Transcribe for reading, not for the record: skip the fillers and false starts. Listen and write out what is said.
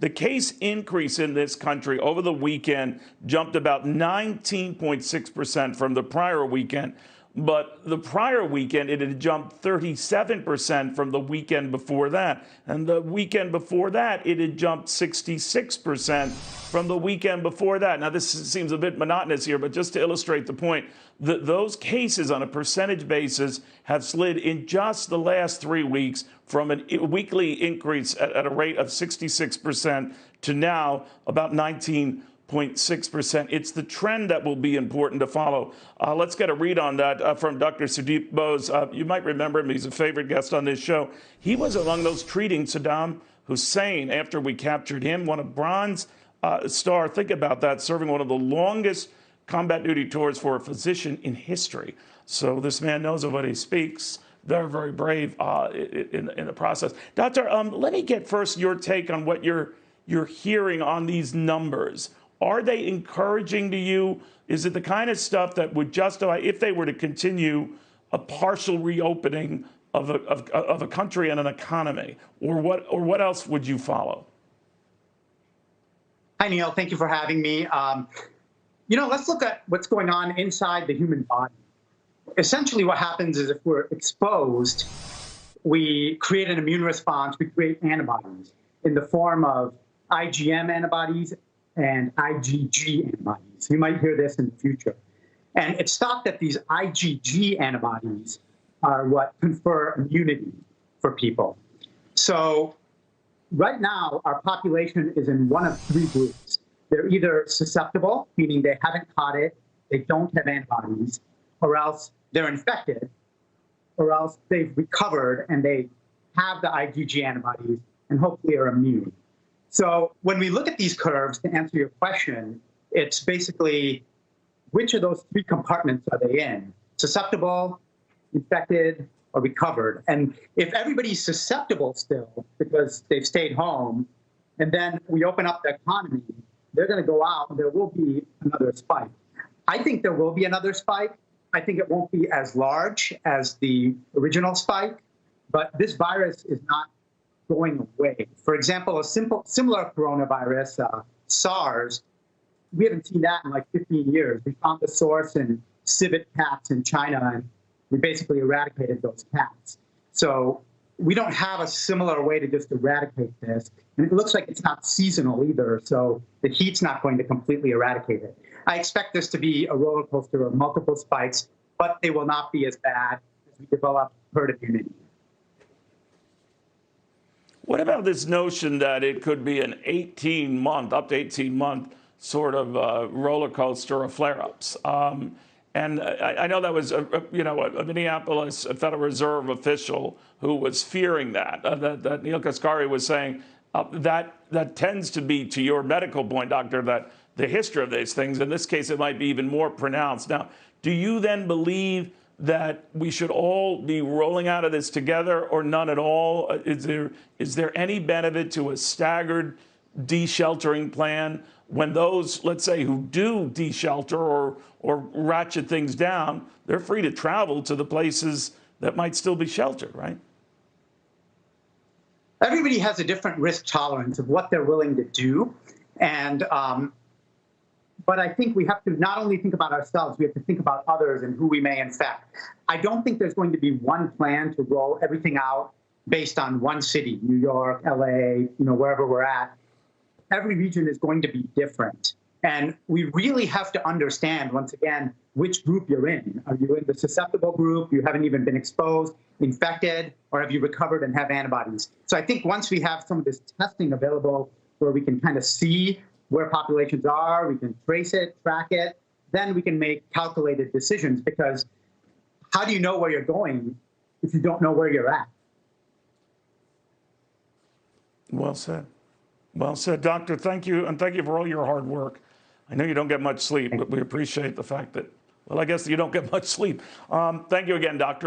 The case increase in this country over the weekend jumped about 19.6% from the prior weekend. But the prior weekend, it had jumped 37% from the weekend before that. And the weekend before that, it had jumped 66% from the weekend before that. Now, this seems a bit monotonous here, but just to illustrate the point, those cases on a percentage basis have slid in just the last 3 weeks from a weekly increase at a rate of 66% to now about 19.6%. It's the trend that will be important to follow. Let's get a read on that from Dr. Sudip Bose. You might remember him. He's a favorite guest on this show. He was among those treating Saddam Hussein after we captured him, won a Bronze Star. Think about that, serving one of the longest combat duty tours for a physician in history. So this man knows of what he speaks. Very, very brave in the process. Doctor, let me get first your take on what you're hearing on these numbers. Are they encouraging to you? Is it the kind of stuff that would justify, if they were to continue, a partial reopening of a country and an economy? Or what else would you follow? Hi, Neil. Thank you for having me. Let's look at what's going on inside the human body. Essentially, what happens is if we're exposed, we create an immune response. We create antibodies in the form of IgM antibodies and IgG antibodies. You might hear this in the future. And it's thought that these IgG antibodies are what confer immunity for people. So right now, our population is in one of 3 groups. They're either susceptible, meaning they haven't caught it, they don't have antibodies, or else they're infected, or else they've recovered and they have the IgG antibodies and hopefully are immune. So when we look at these curves, to answer your question, it's basically which of those 3 compartments are they in? Susceptible, infected, or recovered? And if everybody's susceptible still because they've stayed home, and then we open up the economy, they're going to go out and there will be another spike. I think there will be another spike. I think it won't be as large as the original spike, but this virus is not going away. For example, a similar coronavirus, SARS, we haven't seen that in like 15 years. We found the source in civet cats in China, and we basically eradicated those cats. So we don't have a similar way to just eradicate this. And it looks like it's not seasonal either, so the heat's not going to completely eradicate it. I expect this to be a roller coaster of multiple spikes, but they will not be as bad as we develop herd immunity. What about this notion that it could be an 18-month, up to 18-month sort of roller coaster of flare-ups? And I know that was a Minneapolis Federal Reserve official who was fearing that Neil Kaskari was saying that tends to be, to your medical point, doctor, that the history of these things, in this case, it might be even more pronounced. Now, do you then believe that we should all be rolling out of this together or none at all? Is there any benefit to a staggered de-sheltering plan when those, let's say, who do de-shelter or ratchet things down, they're free to travel to the places that might still be sheltered, right? Everybody has a different risk tolerance of what they're willing to do. And but I think we have to not only think about ourselves, we have to think about others and who we may infect. I don't think there's going to be one plan to roll everything out based on one city, New York, LA, wherever we're at. Every region is going to be different. And we really have to understand, once again, which group you're in. Are you in the susceptible group? You haven't even been exposed, infected, or have you recovered and have antibodies? So I think once we have some of this testing available where we can kind of see where populations are, we can trace it, track it, then we can make calculated decisions, because how do you know where you're going if you don't know where you're at? Well said. Well said, Doctor. Thank you, and thank you for all your hard work. I know you don't get much sleep, but we appreciate the fact that, well, I guess you don't get much sleep. Thank you again, Doctor.